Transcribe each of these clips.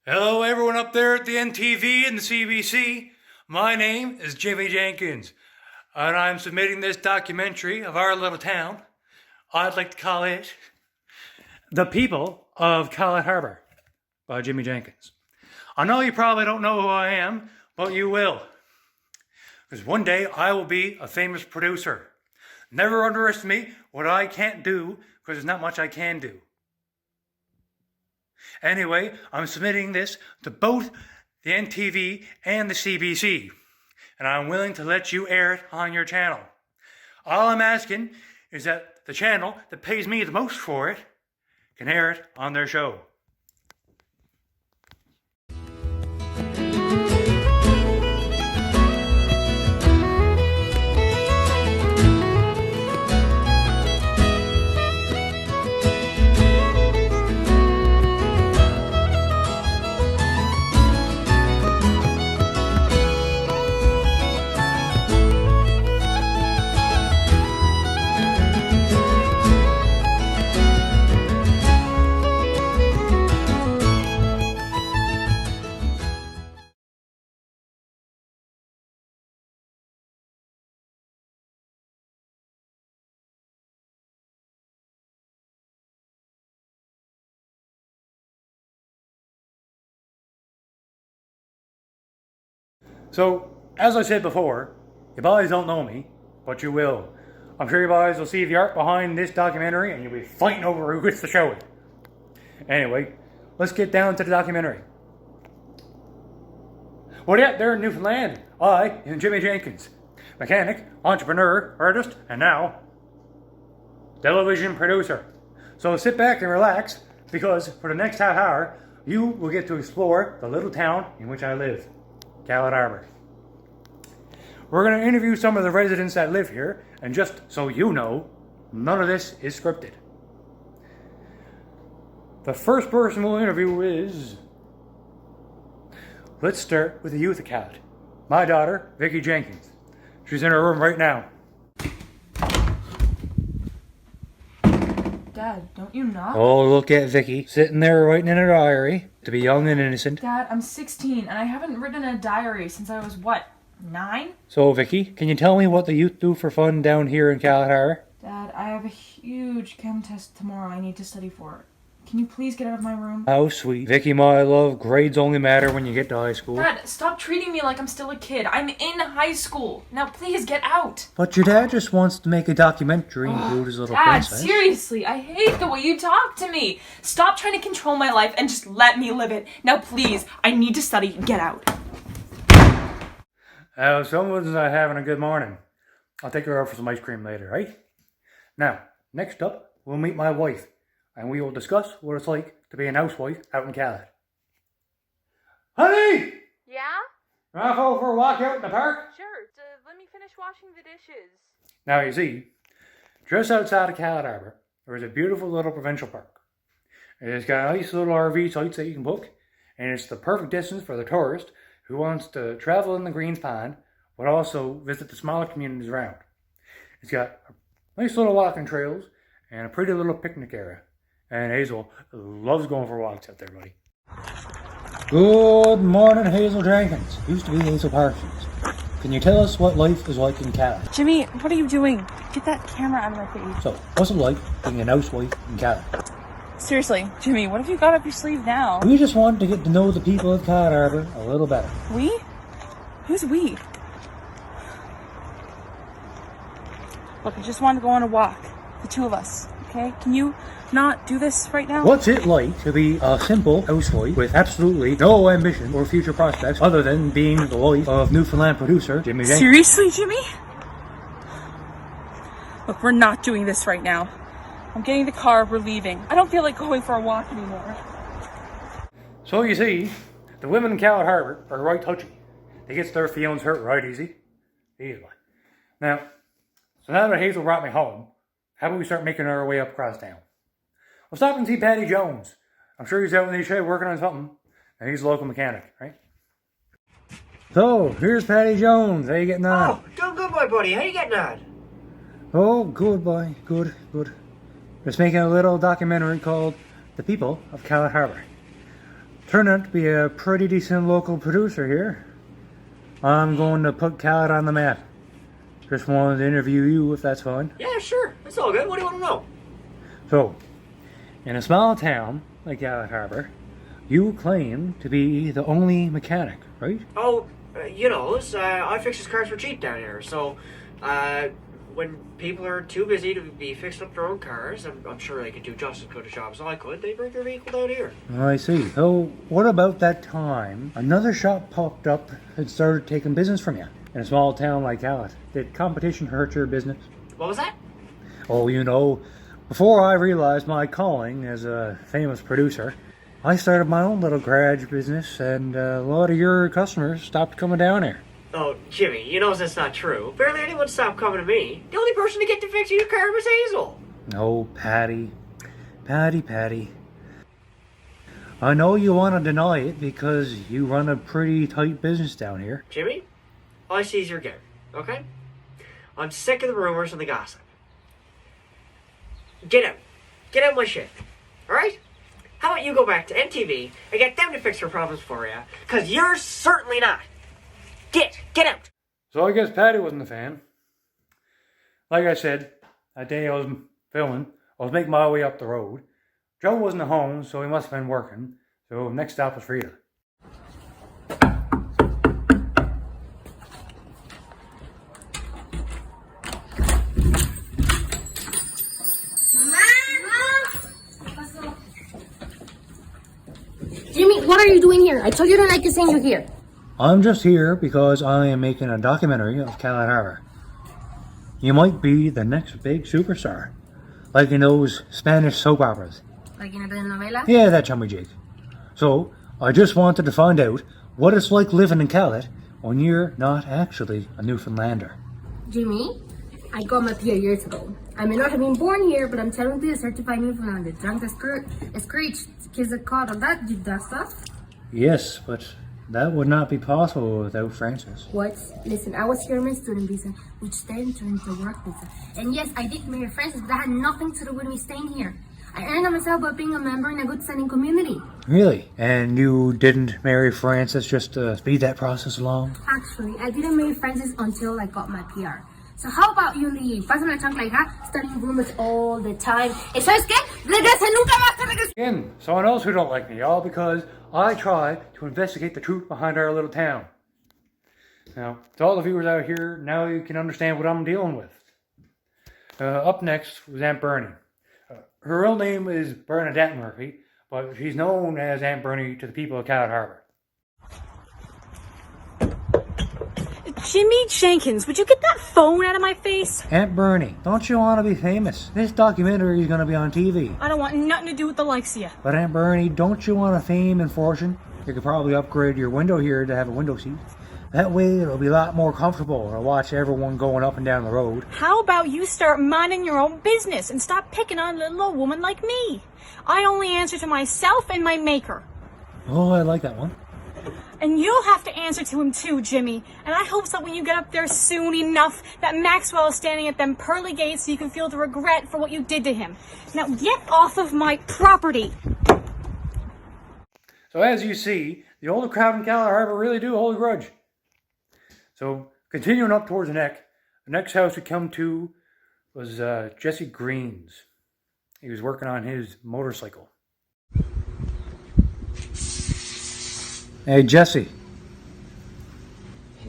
Hello everyone up there at the NTV and the CBC. My name is Jimmy Jenkins, and I'm submitting this documentary of our little town. I'd like to call it The People of Callit Harbour by Jimmy Jenkins. I know you probably don't know who I am, but you will. Because one day I will be a famous producer. Never underestimate what I can't do, because there's not much I can do. Anyway, I'm submitting this to both the NTV and the CBC, and I'm willing to let you air it on your channel. All I'm asking is that the channel that pays me the most for it can air it on their show. So, as I said before, you boys don't know me, but you will. I'm sure you boys will see the art behind this documentary and you'll be fighting over who gets to show it. Anyway, let's get down to the documentary. Well, yeah, there in Newfoundland, I am Jimmy Jenkins, mechanic, entrepreneur, artist, and now, television producer. So sit back and relax, because for the next half hour, you will get to explore the little town in which I live. Callit Harbour. We're going to interview some of the residents that live here, and just so you know, none of this is scripted. The first person we'll interview is... Let's start with the youth of Callit. My daughter, Jody Jenkins. She's in her room right now. Dad, don't you knock? Oh, look at Vicky, sitting there writing in her diary to be young and innocent. Dad, I'm 16 and I haven't written a diary since I was, what, 9? So, Vicky, can you tell me what the youth do for fun down here in Callit Harbour? Dad, I have a huge chem test tomorrow I need to study for. Can you please get out of my room? How sweet. Vicky, my love, grades only matter when you get to high school. Dad, stop treating me like I'm still a kid. I'm in high school. Now please get out. But your dad just wants to make a documentary and include his little Dad, princess. seriously, I hate the way you talk to me. Stop trying to control my life and just let me live it. Now please, I need to study. Get out. Someone's having a good morning. I'll take her out for some ice cream later, right? Now, next up, we'll meet my wife, and we will discuss what it's like to be an housewife out in Callit. Honey! Yeah? Want to go for a walk out in the park? Sure. Let me finish washing the dishes. Now, you see, just outside of Callit Harbour, there is a beautiful little provincial park. It's got nice little RV sites that you can book, and it's the perfect distance for the tourist who wants to travel in the Greens Pond, but also visit the smaller communities around. It's got nice little walking trails and a pretty little picnic area. And Hazel loves going for walks out there, buddy. Good morning, Hazel Jenkins. Used to be Hazel Parsons. Can you tell us what life is like in Callit? Jimmy, what are you doing? Get that camera out of my face. So, what's it like being an housewife in Callit? Seriously, Jimmy, what have you got up your sleeve now? We just wanted to get to know the people of Callit Harbour a little better. We? Who's we? Look, I just wanted to go on a walk. The two of us, okay? Can you not do this right now? What's it like to be a simple housewife with absolutely no ambition or future prospects other than being the wife of Newfoundland producer Jimmy Jenkins? Seriously, Jimmy? Look, we're not doing this right now. I'm getting the car, we're leaving. I don't feel like going for a walk anymore. So you see, the women in Callit Harbour are right touchy. They get their feelings hurt right easily. Easily. Now that Hazel brought me home, how about we start making our way up across town? We'll stop and see Paddy Jones. I'm sure he's out in the shed working on something. And he's a local mechanic, right? So, here's Paddy Jones. How you getting on? Oh, doing good, my buddy. How you getting on? Oh, good boy. Good, good. Just making a little documentary called The People of Callit Harbour. Turned out to be a pretty decent local producer here. I'm going to put Callit on the map. Just wanted to interview you if that's fine. Yeah, sure. That's all good. What do you want to know? So, in a small town like Callit Harbour, you claim to be the only mechanic, right? Oh, I fix his cars for cheap down here. So, when people are too busy to be fixing up their own cars, I'm sure they could do just as good a job as I could. They bring their vehicle down here. I see. So, what about that time another shop popped up and started taking business from you? In a small town like Callit, did competition hurt your business? What was that? Oh, before I realized my calling as a famous producer, I started my own little garage business, and a lot of your customers stopped coming down here. Oh, Jimmy, you know that's not true. Barely anyone stopped coming to me. The only person to get to fix your car was Hazel. Oh, Patty. Patty. I know you want to deny it because you run a pretty tight business down here. Jimmy, I sees your game, okay? I'm sick of the rumors and the gossip. Get out. Get out my shit. Alright? How about you go back to MTV and get them to fix your problems for you? Because you're certainly not. Get out. So I guess Patty wasn't a fan. Like I said, that day I was filming, I was making my way up the road. Joe wasn't at home, so he must have been working. So next stop was Frida. Jimmy, what are you doing here? I told you I don't like to send you here. I'm just here because I am making a documentary of Callit Harbour. You might be the next big superstar. Like in those Spanish soap operas. Like in a telenovela? Yeah, that chummy jig. So, I just wanted to find out what it's like living in Callit when you're not actually a Newfoundlander. Jimmy, I got my PR years ago. I may not have been born here, but I'm technically a certified Newfoundlander. Drunk as screeched, kids are caught on that stuff. Yes, but that would not be possible without Francis. What? Listen, I was here on my student visa, which then turned into a work visa. And yes, I did marry Francis, but that had nothing to do with me staying here. I earned it myself by being a member in a good standing community. Really? And you didn't marry Francis just to speed that process along? Actually, I didn't marry Francis until I got my PR. So how about you leave? Pásame la chancla, hija. Studying rumors all the time. ¿Y sabes qué? Regresa, nunca más te regresas. Again, someone else who don't like me, all because I try to investigate the truth behind our little town. Now, to all the viewers out here, now you can understand what I'm dealing with. Up next was Aunt Bernie. Her real name is Bernadette Murphy, but she's known as Aunt Bernie to the people of Callit Harbour. Jimmy Jenkins, would you get that phone out of my face? Aunt Bernie, don't you want to be famous? This documentary is going to be on TV. I don't want nothing to do with the likes of you. But Aunt Bernie, don't you want a fame and fortune? You could probably upgrade your window here to have a window seat. That way it'll be a lot more comfortable to watch everyone going up and down the road. How about you start minding your own business and stop picking on a little old woman like me? I only answer to myself and my maker. Oh, I like that one. And you'll have to answer to him too, Jimmy. And I hope that when you get up there soon enough, that Maxwell is standing at them pearly gates so you can feel the regret for what you did to him. Now get off of my property. So as you see, the older crowd in Callit Harbour really do hold a grudge. So continuing up towards the next house we come to was Jesse Green's. He was working on his motorcycle. Hey, Jesse.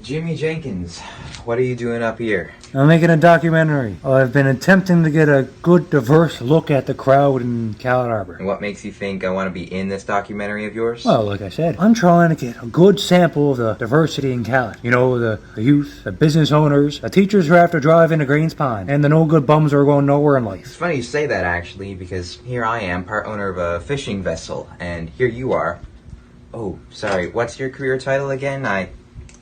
Jimmy Jenkins, what are you doing up here? I'm making a documentary. I've been attempting to get a good, diverse look at the crowd in Callit Harbour. And what makes you think I want to be in this documentary of yours? Well, like I said, I'm trying to get a good sample of the diversity in Callit. You know, the youth, the business owners, the teachers who have to drive into Greens Pond, and the no-good bums who are going nowhere in life. It's funny you say that, actually, because here I am, part owner of a fishing vessel, and here you are. Oh, sorry, what's your career title again? I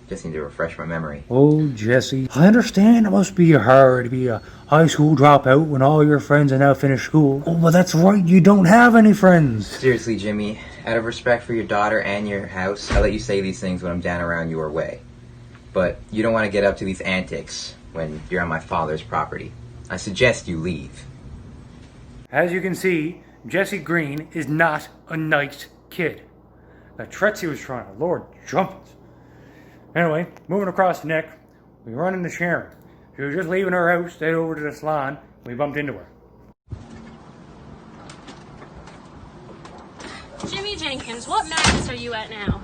just need to refresh my memory. Oh, Jesse, I understand it must be hard to be a high school dropout when all your friends have now finished school. Oh, but that's right, you don't have any friends. Seriously, Jimmy, out of respect for your daughter and your house, I let you say these things when I'm down around your way. But you don't want to get up to these antics when you're on my father's property. I suggest you leave. As you can see, Jesse Green is not a nice kid. The threats he was trying, Lord jumpers. Anyway, moving across the neck, we run into Sharon. She was just leaving her house, stayed over to the salon, and we bumped into her. Jimmy Jenkins, what madness are you at now?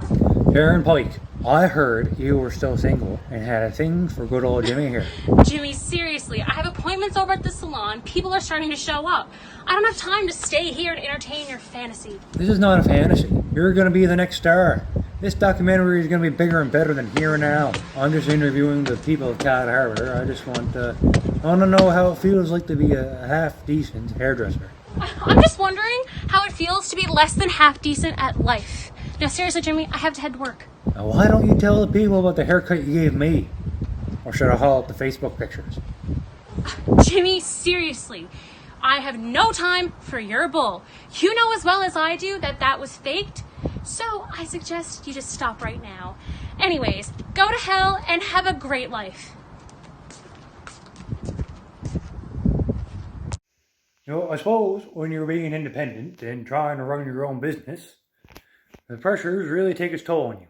Sharon Pike, I heard you were still single and had a thing for good old Jimmy here. Jimmy, seriously, I have appointments over at the salon. People are starting to show up. I don't have time to stay here to entertain your fantasy. This is not a fantasy. You're going to be the next star. This documentary is going to be bigger and better than Here and Now. I'm just interviewing the people of Callit Harbour. I just want to know how it feels like to be a half-decent hairdresser. I'm just wondering how it feels to be less than half decent at life. Now, seriously, Jimmy, I have to head to work. Now, why don't you tell the people about the haircut you gave me? Or should I haul up the Facebook pictures? Jimmy, seriously, I have no time for your bull. You know as well as I do that that was faked. So I suggest you just stop right now. Anyways, go to hell and have a great life. You know, I suppose when you're being independent and trying to run your own business, the pressures really take its toll on you.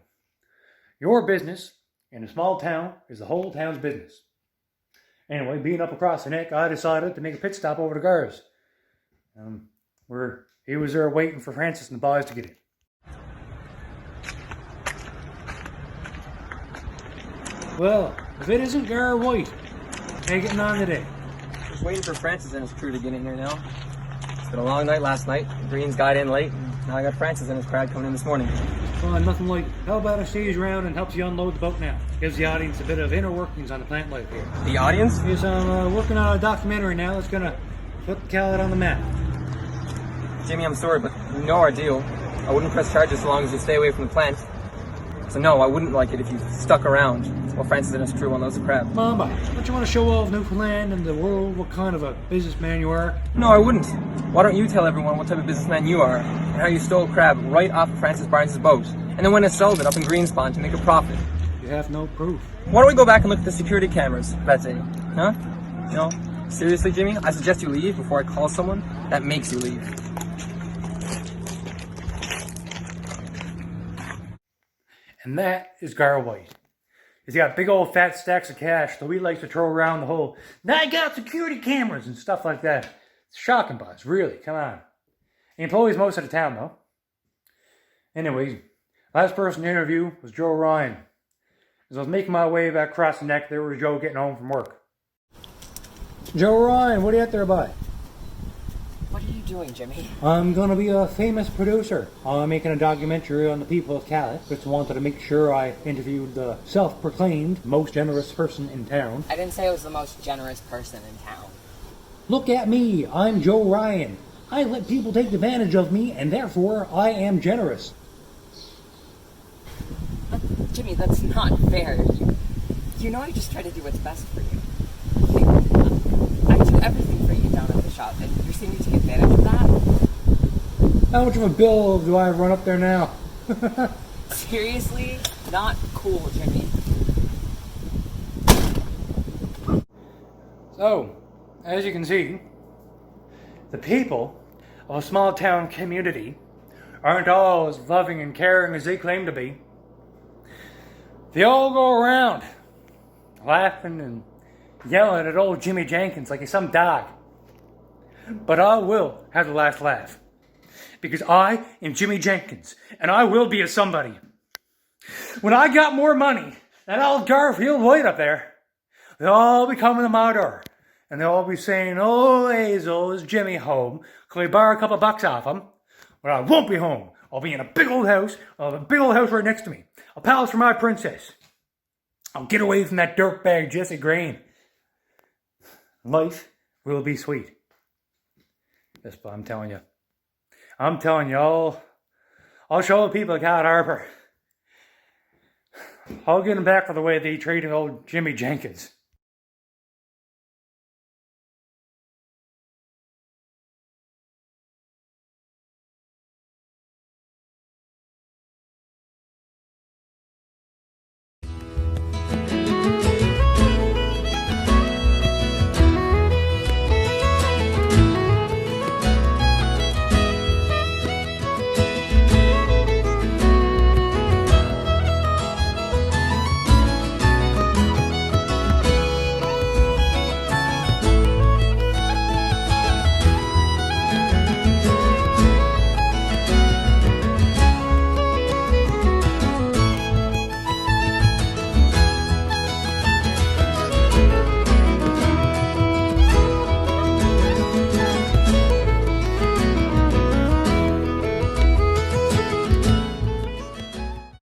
Your business in a small town is the whole town's business. Anyway, being up across the neck, I decided to make a pit stop over to Gar's. Where he was there waiting for Francis and the boys to get in. Well, if it isn't Gar White, hey, getting on today. Just waiting for Francis and his crew to get in here now. It's been a long night last night. The Greens got in late, and now I got Francis and his crowd coming in this morning. Well, nothing like, how about I stays around and helps you unload the boat now? Gives the audience a bit of inner workings on the plant life here. The audience? Yes, I'm working on a documentary now that's going to put Callit on the map. Jimmy, I'm sorry, but you know our deal. I wouldn't press charges so long as you stay away from the plant. So no, I wouldn't like it if you stuck around while Francis and his crew unloads the crab. Mama, don't you want to show off Newfoundland and the world what kind of a businessman you are? No, I wouldn't. Why don't you tell everyone what type of businessman you are and how you stole crab right off of Francis Barnes' boat and then went and sold it up in Greenspawn to make a profit? You have no proof. Why don't we go back and look at the security cameras that day? Huh? You know, seriously, Jimmy, I suggest you leave before I call someone that makes you leave. And that is Gar White. He's got big old fat stacks of cash, so he likes to throw around the whole, now I got security cameras and stuff like that. It's shocking, boss, really, come on. He employs most of the town, though. Anyways, last person to interview was Joe Ryan. As I was making my way back across the neck, there was Joe getting home from work. Joe Ryan, what are you out there by? What are you doing, Jimmy? I'm gonna be a famous producer. I'm making a documentary on the people of Callit. Just wanted to make sure I interviewed the self-proclaimed most generous person in town. I didn't say I was the most generous person in town. Look at me, I'm Joe Ryan. I let people take advantage of me, and therefore I am generous. But, Jimmy, that's not fair. You know I just try to do what's best for you. I do everything for you down at the shop, and you're seeming to take advantage of that? How much of a bill do I run up there now? Seriously? Not cool, Jimmy. So, as you can see, the people of a small town community aren't all as loving and caring as they claim to be. They all go around laughing and yelling at old Jimmy Jenkins like he's some dog. But I will have the last laugh. Because I am Jimmy Jenkins, and I will be a somebody. When I got more money than old Garfield White up there, they'll all be coming to my door. And they'll all be saying, oh, Hazel, is Jimmy home? Can we borrow a couple bucks off him? But I won't be home. I'll be in a big old house. I'll have a big old house right next to me. A palace for my princess. I'll get away from that dirtbag Jesse Green. Life will be sweet. Yes, but I'm telling you. I'll show the people of Callit Harbour. I'll get them back for the way they treated old Jimmy Jenkins.